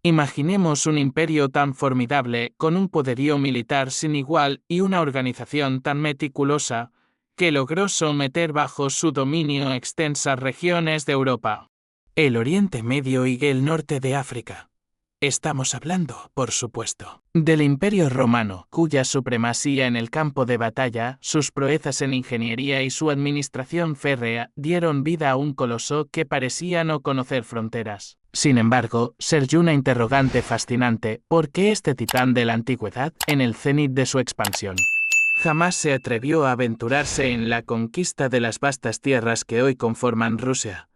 Imaginemos un imperio tan formidable, con un poderío militar sin igual y una organización tan meticulosa, que logró someter bajo su dominio extensas regiones de Europa, el Oriente Medio y el norte de África. Estamos hablando, por supuesto, del Imperio Romano, cuya supremacía en el campo de batalla, sus proezas en ingeniería y su administración férrea dieron vida a un coloso que parecía no conocer fronteras. Sin embargo, surge una interrogante fascinante: ¿por qué este titán de la antigüedad, en el cenit de su expansión, jamás se atrevió a aventurarse en la conquista de las vastas tierras que hoy conforman Rusia?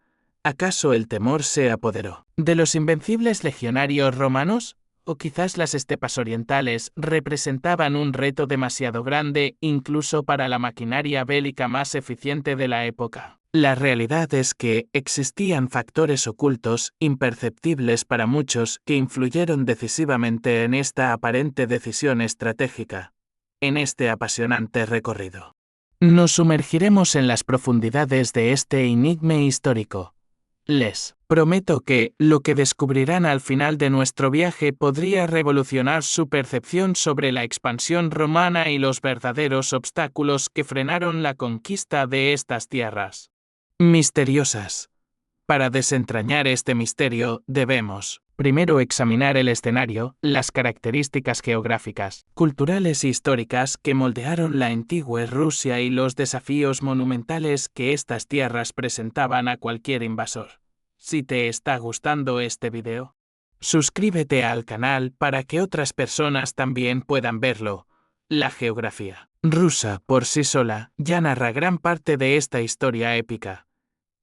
¿Acaso el temor se apoderó de los invencibles legionarios romanos? ¿O quizás las estepas orientales representaban un reto demasiado grande incluso para la maquinaria bélica más eficiente de la época? La realidad es que existían factores ocultos, imperceptibles para muchos, que influyeron decisivamente en esta aparente decisión estratégica. En este apasionante recorrido, nos sumergiremos en las profundidades de este enigma histórico. Les prometo que lo que descubrirán al final de nuestro viaje podría revolucionar su percepción sobre la expansión romana y los verdaderos obstáculos que frenaron la conquista de estas tierras misteriosas. Para desentrañar este misterio, debemos primero examinar el escenario, las características geográficas, culturales e históricas que moldearon la antigua Rusia y los desafíos monumentales que estas tierras presentaban a cualquier invasor. Si te está gustando este video, suscríbete al canal para que otras personas también puedan verlo. La geografía rusa por sí sola ya narra gran parte de esta historia épica.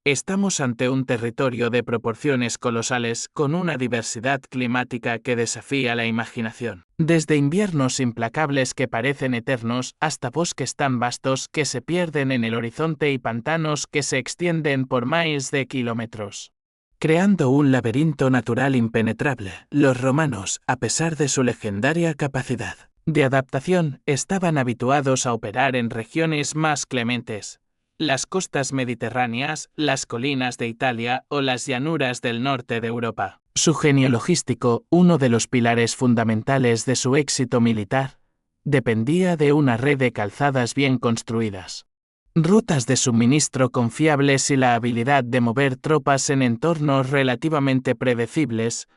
Estamos ante un territorio de proporciones colosales con una diversidad climática que desafía la imaginación. Desde inviernos implacables que parecen eternos hasta bosques tan vastos que se pierden en el horizonte y pantanos que se extienden por miles de kilómetros, creando un laberinto natural impenetrable. Los romanos, a pesar de su legendaria capacidad de adaptación, estaban habituados a operar en regiones más clementes. Las costas mediterráneas, las colinas de Italia o las llanuras del norte de Europa. Su genio logístico, uno de los pilares fundamentales de su éxito militar, dependía de una red de calzadas bien construidas, rutas de suministro confiables y la habilidad de mover tropas en entornos relativamente predecibles.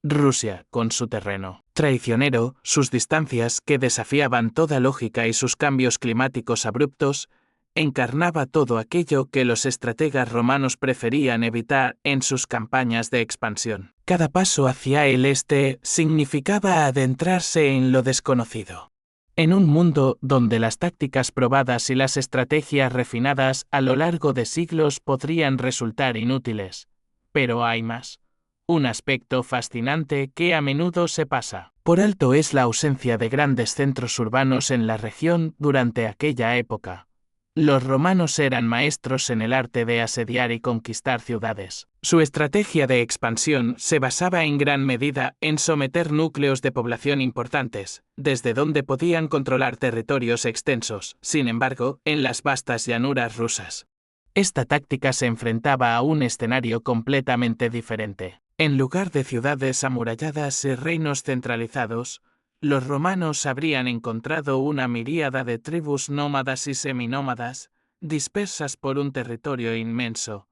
Rusia, con su terreno traicionero, sus distancias que desafiaban toda lógica y sus cambios climáticos abruptos, encarnaba todo aquello que los estrategas romanos preferían evitar en sus campañas de expansión. Cada paso hacia el este significaba adentrarse en lo desconocido, en un mundo donde las tácticas probadas y las estrategias refinadas a lo largo de siglos podrían resultar inútiles. Pero hay más. Un aspecto fascinante que a menudo se pasa por alto es la ausencia de grandes centros urbanos en la región durante aquella época. Los romanos eran maestros en el arte de asediar y conquistar ciudades. Su estrategia de expansión se basaba en gran medida en someter núcleos de población importantes, desde donde podían controlar territorios extensos. Sin embargo, en las vastas llanuras rusas, esta táctica se enfrentaba a un escenario completamente diferente. En lugar de ciudades amuralladas y reinos centralizados, los romanos habrían encontrado una miríada de tribus nómadas y seminómadas, dispersas por un territorio inmenso.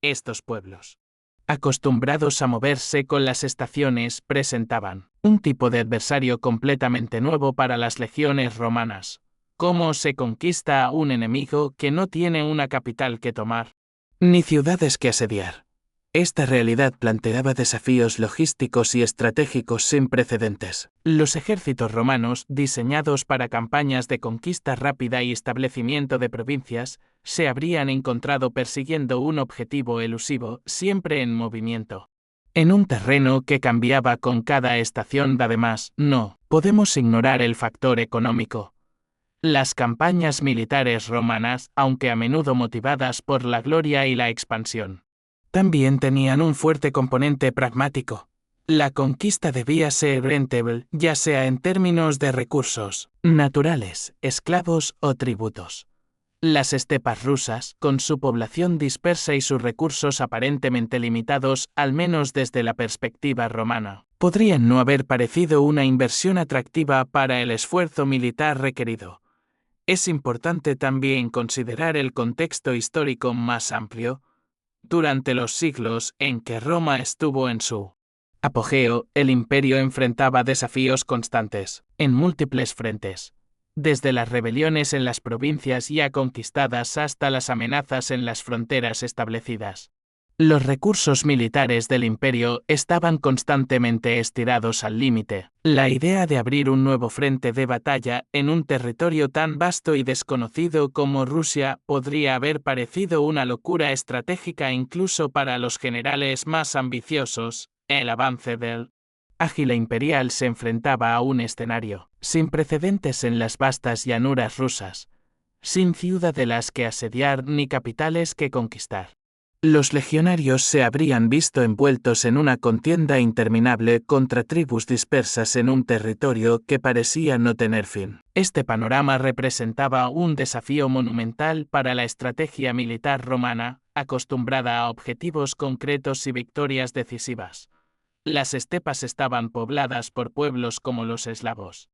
Estos pueblos, acostumbrados a moverse con las estaciones, presentaban un tipo de adversario completamente nuevo para las legiones romanas. ¿Cómo se conquista a un enemigo que no tiene una capital que tomar, ni ciudades que asediar? Esta realidad planteaba desafíos logísticos y estratégicos sin precedentes. Los ejércitos romanos, diseñados para campañas de conquista rápida y establecimiento de provincias, se habrían encontrado persiguiendo un objetivo elusivo, siempre en movimiento, en un terreno que cambiaba con cada estación. Además, no podemos ignorar el factor económico. Las campañas militares romanas, aunque a menudo motivadas por la gloria y la expansión, también tenían un fuerte componente pragmático. La conquista debía ser rentable, ya sea en términos de recursos naturales, esclavos o tributos. Las estepas rusas, con su población dispersa y sus recursos aparentemente limitados, al menos desde la perspectiva romana, podrían no haber parecido una inversión atractiva para el esfuerzo militar requerido. Es importante también considerar el contexto histórico más amplio. Durante los siglos en que Roma estuvo en su apogeo, el imperio enfrentaba desafíos constantes, en múltiples frentes. Desde las rebeliones en las provincias ya conquistadas hasta las amenazas en las fronteras establecidas. Los recursos militares del imperio estaban constantemente estirados al límite. La idea de abrir un nuevo frente de batalla en un territorio tan vasto y desconocido como Rusia podría haber parecido una locura estratégica incluso para los generales más ambiciosos. El avance del ágila imperial se enfrentaba a un escenario sin precedentes en las vastas llanuras rusas, sin ciudadelas que asediar ni capitales que conquistar. Los legionarios se habrían visto envueltos en una contienda interminable contra tribus dispersas en un territorio que parecía no tener fin. Este panorama representaba un desafío monumental para la estrategia militar romana, acostumbrada a objetivos concretos y victorias decisivas. Las estepas estaban pobladas por pueblos como los eslavos,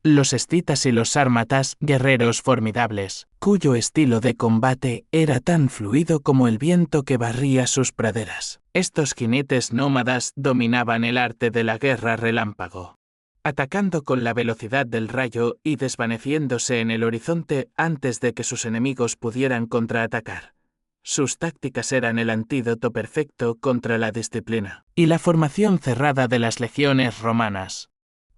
los escitas y los sármatas, guerreros formidables, cuyo estilo de combate era tan fluido como el viento que barría sus praderas. Estos jinetes nómadas dominaban el arte de la guerra relámpago, atacando con la velocidad del rayo y desvaneciéndose en el horizonte antes de que sus enemigos pudieran contraatacar. Sus tácticas eran el antídoto perfecto contra la disciplina y la formación cerrada de las legiones romanas,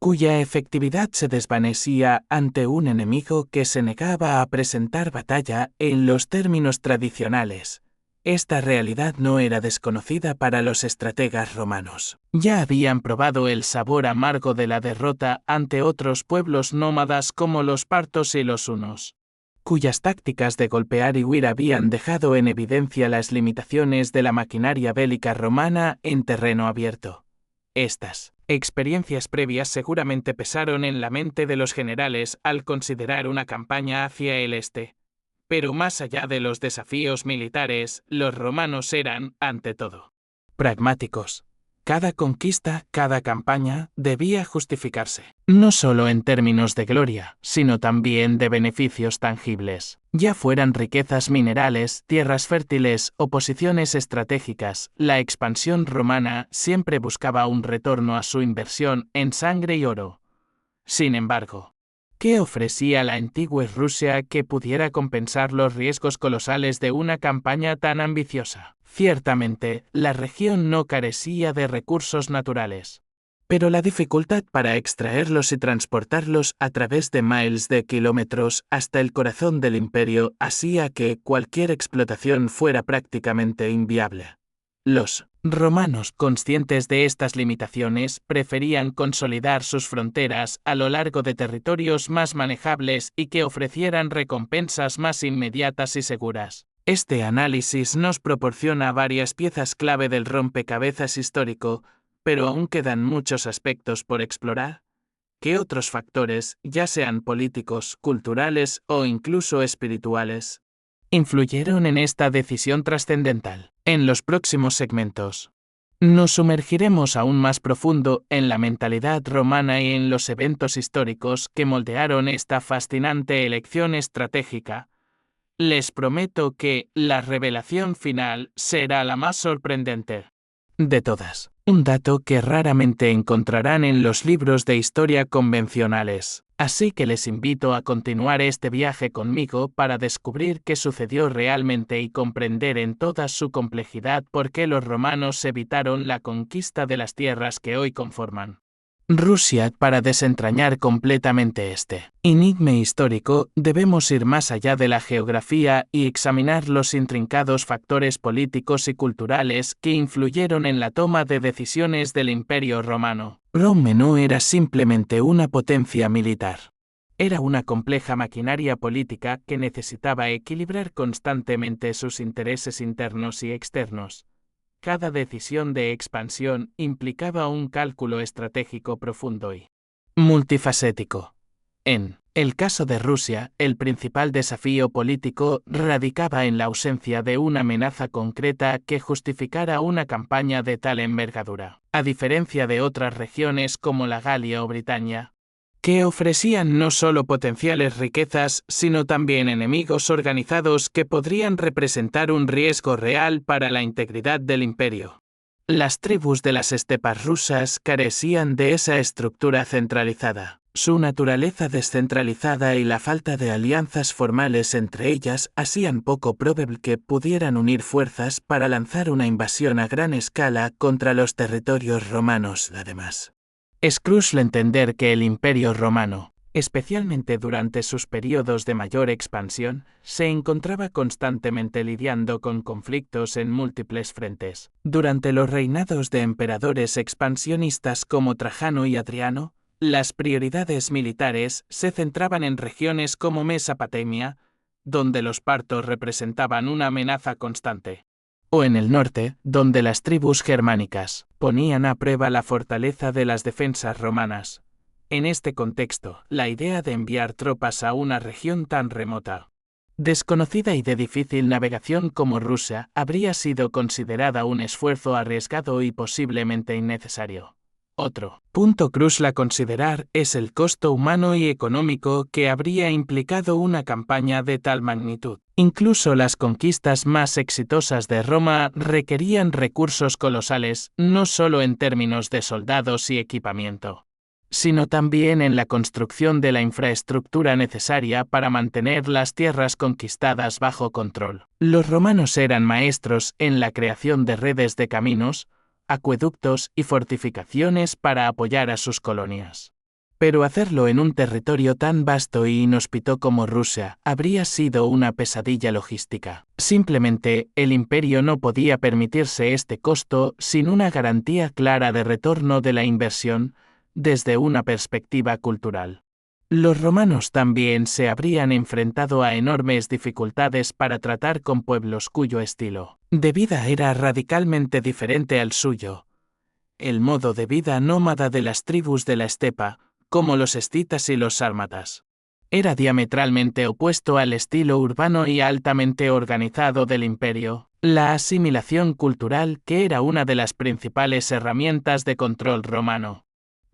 cuya efectividad se desvanecía ante un enemigo que se negaba a presentar batalla en los términos tradicionales. Esta realidad no era desconocida para los estrategas romanos. Ya habían probado el sabor amargo de la derrota ante otros pueblos nómadas como los partos y los hunos, cuyas tácticas de golpear y huir habían dejado en evidencia las limitaciones de la maquinaria bélica romana en terreno abierto. Estas experiencias previas seguramente pesaron en la mente de los generales al considerar una campaña hacia el este. Pero más allá de los desafíos militares, los romanos eran, ante todo, pragmáticos. Cada conquista, cada campaña, debía justificarse, no solo en términos de gloria, sino también de beneficios tangibles. Ya fueran riquezas minerales, tierras fértiles o posiciones estratégicas, la expansión romana siempre buscaba un retorno a su inversión en sangre y oro. Sin embargo, ¿qué ofrecía la antigua Rusia que pudiera compensar los riesgos colosales de una campaña tan ambiciosa? Ciertamente, la región no carecía de recursos naturales, pero la dificultad para extraerlos y transportarlos a través de miles de kilómetros hasta el corazón del imperio hacía que cualquier explotación fuera prácticamente inviable. Los romanos, conscientes de estas limitaciones, preferían consolidar sus fronteras a lo largo de territorios más manejables y que ofrecieran recompensas más inmediatas y seguras. Este análisis nos proporciona varias piezas clave del rompecabezas histórico, pero aún quedan muchos aspectos por explorar. ¿Qué otros factores, ya sean políticos, culturales o incluso espirituales, influyeron en esta decisión trascendental? En los próximos segmentos, nos sumergiremos aún más profundo en la mentalidad romana y en los eventos históricos que moldearon esta fascinante elección estratégica. Les prometo que la revelación final será la más sorprendente de todas. Un dato que raramente encontrarán en los libros de historia convencionales. Así que les invito a continuar este viaje conmigo para descubrir qué sucedió realmente y comprender en toda su complejidad por qué los romanos evitaron la conquista de las tierras que hoy conforman Rusia. Para desentrañar completamente este enigma histórico, debemos ir más allá de la geografía y examinar los intrincados factores políticos y culturales que influyeron en la toma de decisiones del Imperio Romano. Roma no era simplemente una potencia militar. Era una compleja maquinaria política que necesitaba equilibrar constantemente sus intereses internos y externos. Cada decisión de expansión implicaba un cálculo estratégico profundo y multifacético. En el caso de Rusia, el principal desafío político radicaba en la ausencia de una amenaza concreta que justificara una campaña de tal envergadura, a diferencia de otras regiones como la Galia o Britania, que ofrecían no solo potenciales riquezas, sino también enemigos organizados que podrían representar un riesgo real para la integridad del imperio. Las tribus de las estepas rusas carecían de esa estructura centralizada. Su naturaleza descentralizada y la falta de alianzas formales entre ellas hacían poco probable que pudieran unir fuerzas para lanzar una invasión a gran escala contra los territorios romanos, además. Es crucial entender que el Imperio Romano, especialmente durante sus periodos de mayor expansión, se encontraba constantemente lidiando con conflictos en múltiples frentes. Durante los reinados de emperadores expansionistas como Trajano y Adriano, las prioridades militares se centraban en regiones como Mesopotamia, donde los partos representaban una amenaza constante, o en el norte, donde las tribus germánicas ponían a prueba la fortaleza de las defensas romanas. En este contexto, la idea de enviar tropas a una región tan remota, desconocida y de difícil navegación como Rusia habría sido considerada un esfuerzo arriesgado y posiblemente innecesario. Otro punto crucial a considerar es el costo humano y económico que habría implicado una campaña de tal magnitud. Incluso las conquistas más exitosas de Roma requerían recursos colosales, no solo en términos de soldados y equipamiento, sino también en la construcción de la infraestructura necesaria para mantener las tierras conquistadas bajo control. Los romanos eran maestros en la creación de redes de caminos, acueductos y fortificaciones para apoyar a sus colonias. Pero hacerlo en un territorio tan vasto y inhóspito como Rusia habría sido una pesadilla logística. Simplemente, el imperio no podía permitirse este costo sin una garantía clara de retorno de la inversión desde una perspectiva cultural. Los romanos también se habrían enfrentado a enormes dificultades para tratar con pueblos cuyo estilo de vida era radicalmente diferente al suyo. El modo de vida nómada de las tribus de la estepa, como los escitas y los sármatas, era diametralmente opuesto al estilo urbano y altamente organizado del imperio. La asimilación cultural, que era una de las principales herramientas de control romano,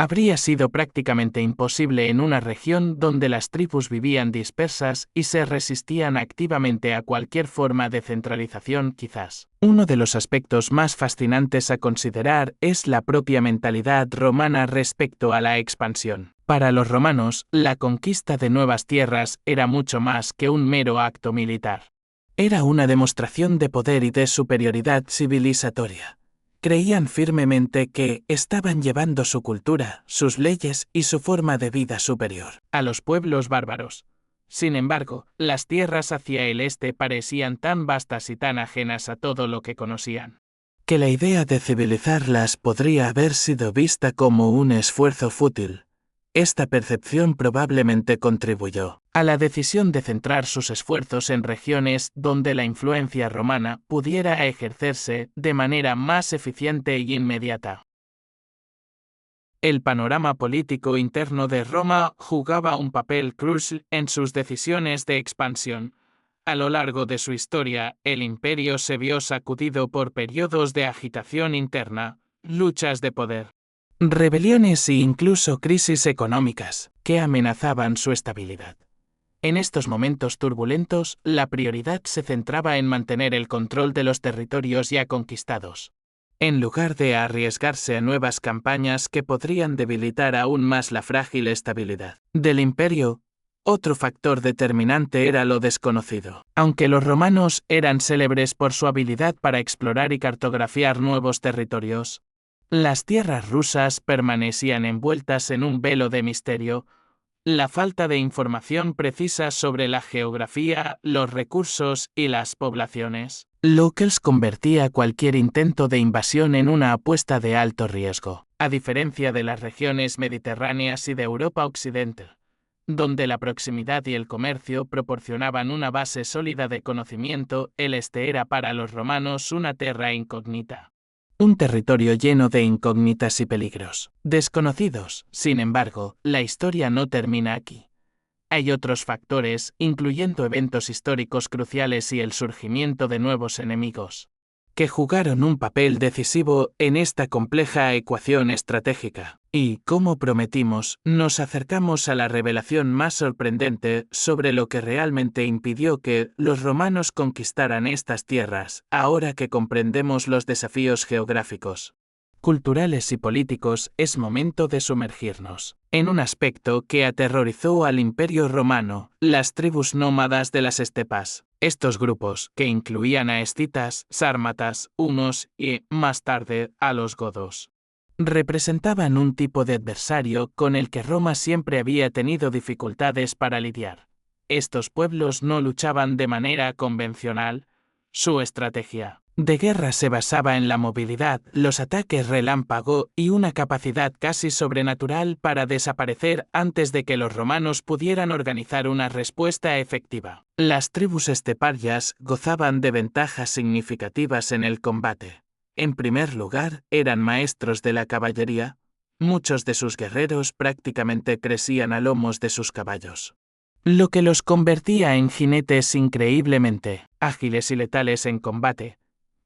habría sido prácticamente imposible en una región donde las tribus vivían dispersas y se resistían activamente a cualquier forma de centralización. Quizás uno de los aspectos más fascinantes a considerar es la propia mentalidad romana respecto a la expansión. Para los romanos, la conquista de nuevas tierras era mucho más que un mero acto militar. Era una demostración de poder y de superioridad civilizatoria. Creían firmemente que estaban llevando su cultura, sus leyes y su forma de vida superior a los pueblos bárbaros. Sin embargo, las tierras hacia el este parecían tan vastas y tan ajenas a todo lo que conocían, que la idea de civilizarlas podría haber sido vista como un esfuerzo fútil. Esta percepción probablemente contribuyó a la decisión de centrar sus esfuerzos en regiones donde la influencia romana pudiera ejercerse de manera más eficiente y inmediata. El panorama político interno de Roma jugaba un papel crucial en sus decisiones de expansión. A lo largo de su historia, el imperio se vio sacudido por periodos de agitación interna, luchas de poder, rebeliones e incluso crisis económicas que amenazaban su estabilidad. En estos momentos turbulentos, la prioridad se centraba en mantener el control de los territorios ya conquistados, en lugar de arriesgarse a nuevas campañas que podrían debilitar aún más la frágil estabilidad del imperio. Otro factor determinante era lo desconocido. Aunque los romanos eran célebres por su habilidad para explorar y cartografiar nuevos territorios, las tierras rusas permanecían envueltas en un velo de misterio. La falta de información precisa sobre la geografía, los recursos y las poblaciones, lo que convertía cualquier intento de invasión en una apuesta de alto riesgo. A diferencia de las regiones mediterráneas y de Europa Occidental, donde la proximidad y el comercio proporcionaban una base sólida de conocimiento, el este era para los romanos una terra incógnita. Un territorio lleno de incógnitas y peligros desconocidos. Sin embargo, la historia no termina aquí. Hay otros factores, incluyendo eventos históricos cruciales y el surgimiento de nuevos enemigos, que jugaron un papel decisivo en esta compleja ecuación estratégica. Y, como prometimos, nos acercamos a la revelación más sorprendente sobre lo que realmente impidió que los romanos conquistaran estas tierras, ahora que comprendemos los desafíos geográficos, culturales y políticos. Es momento de sumergirnos en un aspecto que aterrorizó al Imperio Romano: las tribus nómadas de las estepas. Estos grupos, que incluían a escitas, sármatas, hunos y, más tarde, a los godos, representaban un tipo de adversario con el que Roma siempre había tenido dificultades para lidiar. Estos pueblos no luchaban de manera convencional. Su estrategia de guerra se basaba en la movilidad, los ataques relámpago y una capacidad casi sobrenatural para desaparecer antes de que los romanos pudieran organizar una respuesta efectiva. Las tribus esteparias gozaban de ventajas significativas en el combate. En primer lugar, eran maestros de la caballería. Muchos de sus guerreros prácticamente crecían a lomos de sus caballos, lo que los convertía en jinetes increíblemente ágiles y letales en combate.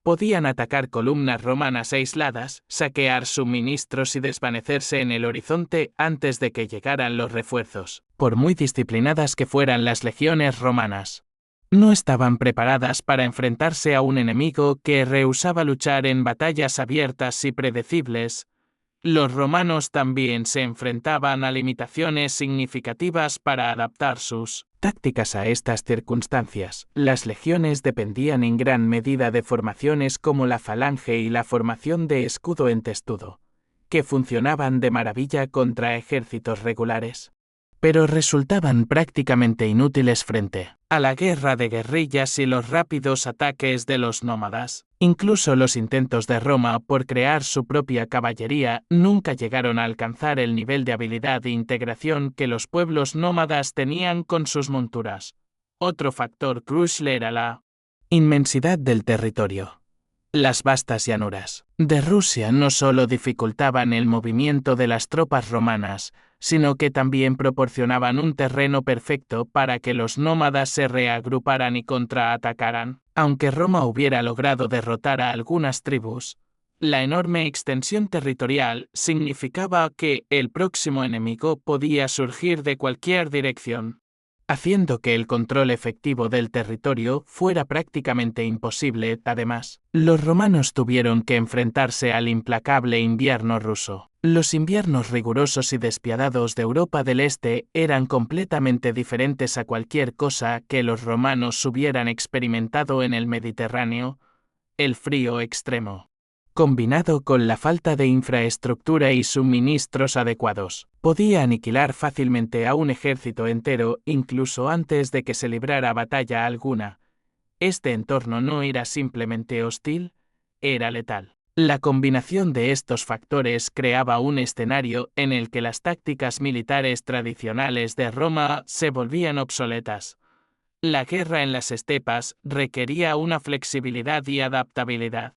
Podían atacar columnas romanas aisladas, saquear suministros y desvanecerse en el horizonte antes de que llegaran los refuerzos. Por muy disciplinadas que fueran las legiones romanas, no estaban preparadas para enfrentarse a un enemigo que rehusaba luchar en batallas abiertas y predecibles. Los romanos también se enfrentaban a limitaciones significativas para adaptar sus tácticas a estas circunstancias. Las legiones dependían en gran medida de formaciones como la falange y la formación de escudo en testudo, que funcionaban de maravilla contra ejércitos regulares, pero resultaban prácticamente inútiles frente a la guerra de guerrillas y los rápidos ataques de los nómadas. Incluso los intentos de Roma por crear su propia caballería nunca llegaron a alcanzar el nivel de habilidad e integración que los pueblos nómadas tenían con sus monturas. Otro factor crucial era la inmensidad del territorio. Las vastas llanuras de Rusia no solo dificultaban el movimiento de las tropas romanas, sino que también proporcionaban un terreno perfecto para que los nómadas se reagruparan y contraatacaran. Aunque Roma hubiera logrado derrotar a algunas tribus, la enorme extensión territorial significaba que el próximo enemigo podía surgir de cualquier dirección, haciendo que el control efectivo del territorio fuera prácticamente imposible. Además, los romanos tuvieron que enfrentarse al implacable invierno ruso. Los inviernos rigurosos y despiadados de Europa del Este eran completamente diferentes a cualquier cosa que los romanos hubieran experimentado en el Mediterráneo. El frío extremo, combinado con la falta de infraestructura y suministros adecuados, podía aniquilar fácilmente a un ejército entero incluso antes de que se librara batalla alguna. Este entorno no era simplemente hostil, era letal. La combinación de estos factores creaba un escenario en el que las tácticas militares tradicionales de Roma se volvían obsoletas. La guerra en las estepas requería una flexibilidad y adaptabilidad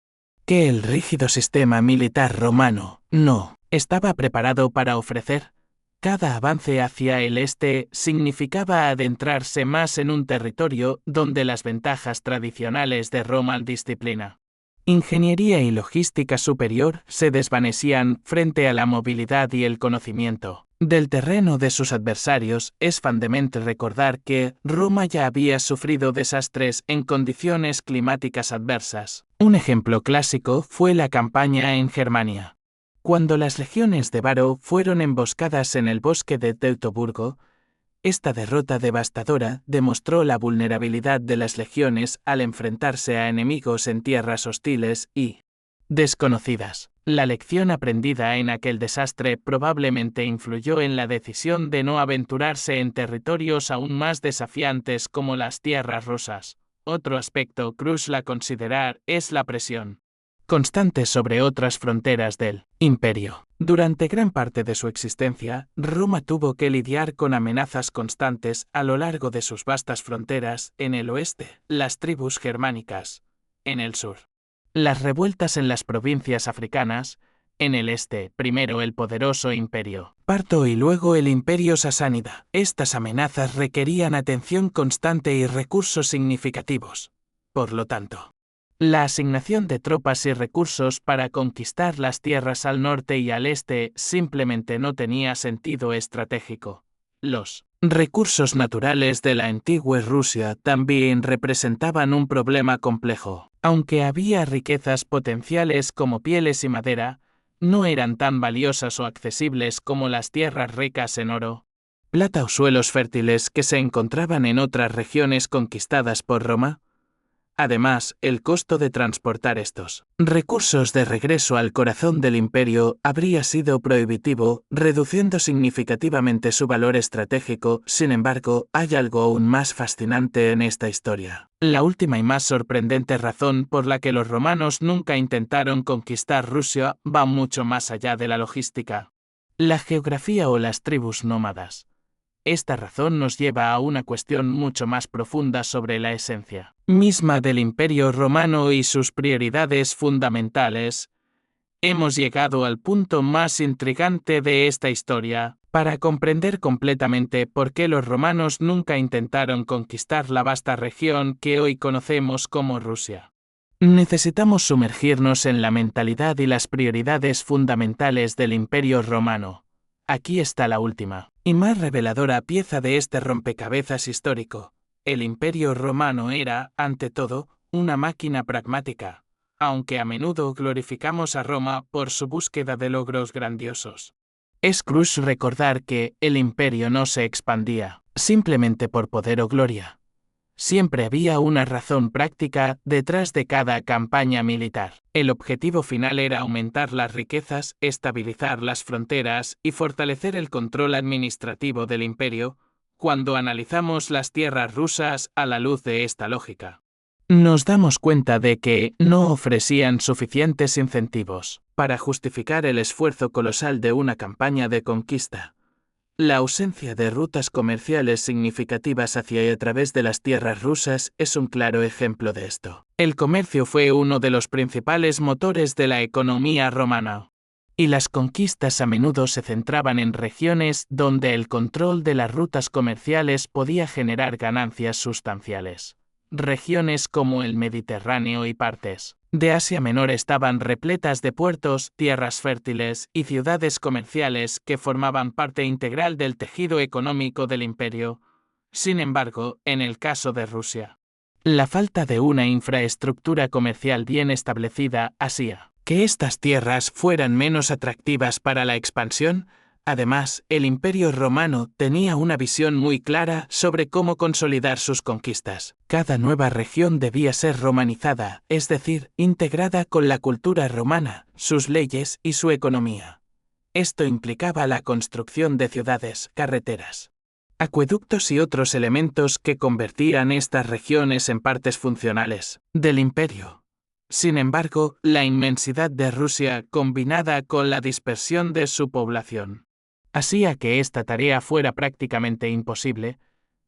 que el rígido sistema militar romano no estaba preparado para ofrecer. Cada avance hacia el este significaba adentrarse más en un territorio donde las ventajas tradicionales de Roma, disciplina, ingeniería y logística superior, se desvanecían frente a la movilidad y el conocimiento del terreno de sus adversarios. Es fundamental recordar que Roma ya había sufrido desastres en condiciones climáticas adversas. Un ejemplo clásico fue la campaña en Germania, cuando las legiones de Varo fueron emboscadas en el bosque de Teutoburgo. Esta derrota devastadora demostró la vulnerabilidad de las legiones al enfrentarse a enemigos en tierras hostiles y desconocidas. La lección aprendida en aquel desastre probablemente influyó en la decisión de no aventurarse en territorios aún más desafiantes como las tierras rusas. Otro aspecto crucial a considerar es la presión constante sobre otras fronteras del imperio. Durante gran parte de su existencia, Roma tuvo que lidiar con amenazas constantes a lo largo de sus vastas fronteras. En el oeste, las tribus germánicas; en el sur, las revueltas en las provincias africanas; En el este, primero el poderoso imperio parto y luego el imperio sasánida. Estas amenazas requerían atención constante y recursos significativos. Por lo tanto, la asignación de tropas y recursos para conquistar las tierras al norte y al este simplemente no tenía sentido estratégico. Los recursos naturales de la antigua Rusia también representaban un problema complejo. Aunque había riquezas potenciales como pieles y madera, no eran tan valiosas o accesibles como las tierras ricas en oro, plata o suelos fértiles que se encontraban en otras regiones conquistadas por Roma. Además, el costo de transportar estos recursos de regreso al corazón del imperio habría sido prohibitivo, reduciendo significativamente su valor estratégico. Sin embargo, hay algo aún más fascinante en esta historia. La última y más sorprendente razón por la que los romanos nunca intentaron conquistar Rusia va mucho más allá de la logística, la geografía o las tribus nómadas. Esta razón nos lleva a una cuestión mucho más profunda sobre la esencia misma del Imperio Romano y sus prioridades fundamentales. Hemos llegado al punto más intrigante de esta historia, para comprender completamente por qué los romanos nunca intentaron conquistar la vasta región que hoy conocemos como Rusia. Necesitamos sumergirnos en la mentalidad y las prioridades fundamentales del Imperio Romano. Aquí está la última y más reveladora pieza de este rompecabezas histórico. El Imperio Romano era, ante todo, una máquina pragmática, aunque a menudo glorificamos a Roma por su búsqueda de logros grandiosos. Es crucial recordar que el imperio no se expandía simplemente por poder o gloria. Siempre había una razón práctica detrás de cada campaña militar. El objetivo final era aumentar las riquezas, estabilizar las fronteras y fortalecer el control administrativo del imperio. Cuando analizamos las tierras rusas a la luz de esta lógica, nos damos cuenta de que no ofrecían suficientes incentivos para justificar el esfuerzo colosal de una campaña de conquista. La ausencia de rutas comerciales significativas hacia y a través de las tierras rusas es un claro ejemplo de esto. El comercio fue uno de los principales motores de la economía romana, y las conquistas a menudo se centraban en regiones donde el control de las rutas comerciales podía generar ganancias sustanciales. Regiones como el Mediterráneo y partes de Asia Menor estaban repletas de puertos, tierras fértiles y ciudades comerciales que formaban parte integral del tejido económico del imperio. Sin embargo, en el caso de Rusia, la falta de una infraestructura comercial bien establecida hacía que estas tierras fueran menos atractivas para la expansión. Además, el Imperio Romano tenía una visión muy clara sobre cómo consolidar sus conquistas. Cada nueva región debía ser romanizada, es decir, integrada con la cultura romana, sus leyes y su economía. Esto implicaba la construcción de ciudades, carreteras, acueductos y otros elementos que convertían estas regiones en partes funcionales del imperio. Sin embargo, la inmensidad de Rusia, combinada con la dispersión de su población, hacía que esta tarea fuera prácticamente imposible.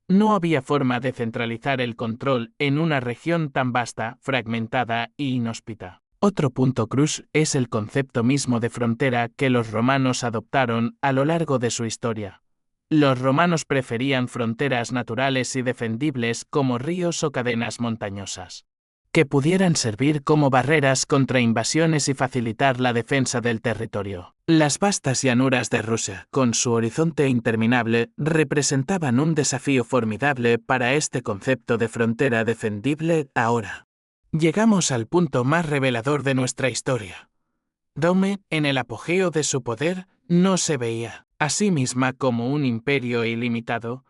No había forma de centralizar el control en una región tan vasta, fragmentada e inhóspita. Otro punto crucial es el concepto mismo de frontera que los romanos adoptaron a lo largo de su historia. Los romanos preferían fronteras naturales y defendibles como ríos o cadenas montañosas, que pudieran servir como barreras contra invasiones y facilitar la defensa del territorio. Las vastas llanuras de Rusia, con su horizonte interminable, representaban un desafío formidable para este concepto de frontera defendible. Ahora llegamos al punto más revelador de nuestra historia. Roma, en el apogeo de su poder, no se veía a sí misma como un imperio ilimitado.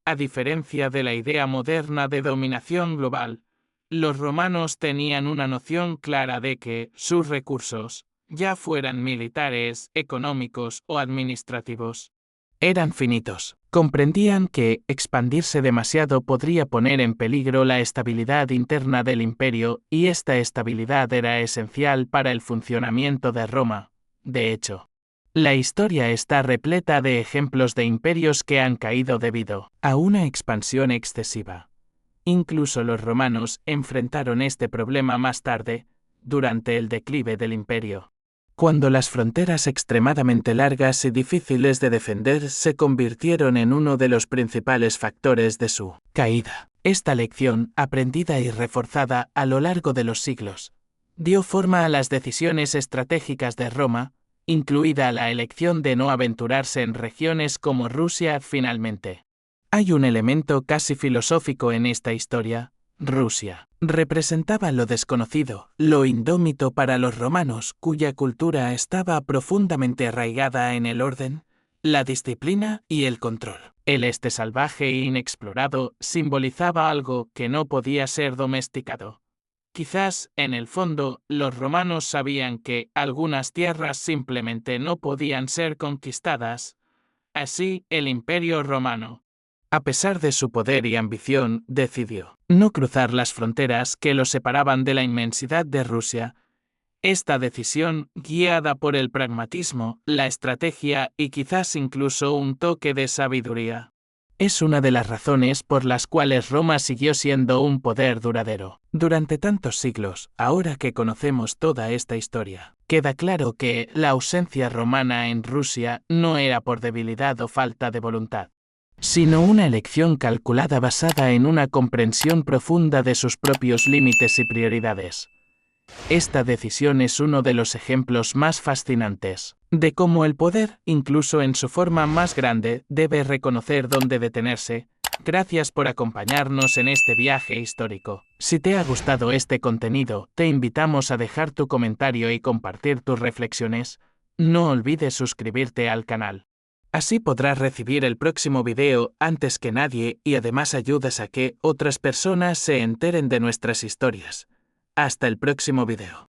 A diferencia de la idea moderna de dominación global, los romanos tenían una noción clara de que sus recursos, ya fueran militares, económicos o administrativos, eran finitos. Comprendían que expandirse demasiado podría poner en peligro la estabilidad interna del imperio, y esta estabilidad era esencial para el funcionamiento de Roma. De hecho, la historia está repleta de ejemplos de imperios que han caído debido a una expansión excesiva. Incluso los romanos enfrentaron este problema más tarde, durante el declive del imperio. Cuando las fronteras extremadamente largas y difíciles de defender se convirtieron en uno de los principales factores de su caída. Esta lección, aprendida y reforzada a lo largo de los siglos, dio forma a las decisiones estratégicas de Roma, incluida la elección de no aventurarse en regiones como Rusia finalmente. Hay un elemento casi filosófico en esta historia. Rusia representaba lo desconocido, lo indómito para los romanos, cuya cultura estaba profundamente arraigada en el orden, la disciplina y el control. El este salvaje e inexplorado simbolizaba algo que no podía ser domesticado. Quizás, en el fondo, los romanos sabían que algunas tierras simplemente no podían ser conquistadas. Así, el Imperio Romano, a pesar de su poder y ambición, decidió no cruzar las fronteras que lo separaban de la inmensidad de Rusia. Esta decisión, guiada por el pragmatismo, la estrategia y quizás incluso un toque de sabiduría, es una de las razones por las cuales Roma siguió siendo un poder duradero durante tantos siglos. Ahora que conocemos toda esta historia, queda claro que la ausencia romana en Rusia no era por debilidad o falta de voluntad, sino una elección calculada basada en una comprensión profunda de sus propios límites y prioridades. Esta decisión es uno de los ejemplos más fascinantes de cómo el poder, incluso en su forma más grande, debe reconocer dónde detenerse. Gracias por acompañarnos en este viaje histórico. Si te ha gustado este contenido, te invitamos a dejar tu comentario y compartir tus reflexiones. No olvides suscribirte al canal. Así podrás recibir el próximo video antes que nadie y además ayudas a que otras personas se enteren de nuestras historias. Hasta el próximo video.